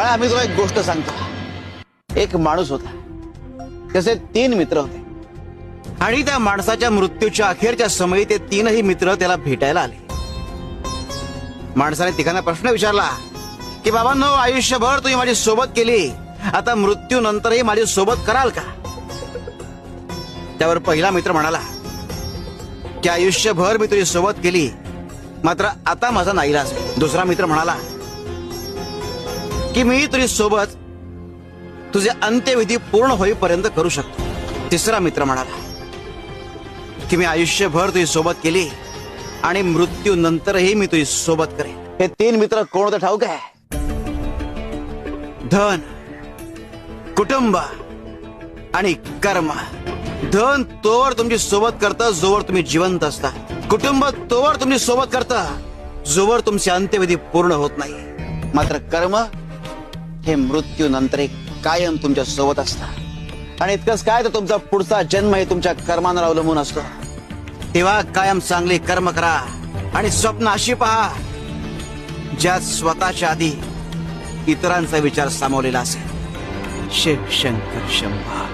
आम्ही तुला एक गोष्ट सांगतो. एक माणूस होता, त्याचे 3 मित्र होते आणि त्या माणसाच्या मृत्यूच्या अखेरच्या समयी ते 3ही मित्र त्याला भेटायला आले. माणसाने तिघांना प्रश्न विचारला की बाबांनो, आयुष्यभर तुम्ही माझी सोबत केली, आता मृत्यूनंतरही माझी सोबत कराल का? त्यावर पहिला मित्र म्हणाला की आयुष्यभर मी तुझी सोबत केली, मात्र आता माझा नाईलाज आहे. दुसरा मित्र म्हणाला की मी तुझी सोबत तुझे अंत्यविधी पूर्ण होईपर्यंत करू शकतो. तिसरा मित्र म्हणाला की मी आयुष्यभर तुझी सोबत केली आणि मृत्यूनंतरही मी तुझी सोबत करेन. हे 3 मित्र कोण होते ठाऊक आहे? धन, कुटुंब आणि कर्म. धन तोवर तुमची सोबत करतं जोवर तुम्ही जिवंत असता. कुटुंब तोवर तुमची सोबत करतं जोवर तुमचे अंत्यविधी पूर्ण होत नाही. मात्र कर्म हे मृत्यूनंतर एक कायम तुमच्या सोबत असतात. आणि इतकंच काय, तर तुमचा पुढचा जन्म हे तुमच्या कर्मांवर अवलंबून असतो. तेव्हा कायम चांगले कर्म करा आणि स्वप्न अशी पहा ज्यात स्वतःच्या आधी इतरांचा विचार सामावलेला असेल. शिव शंकर शंभा.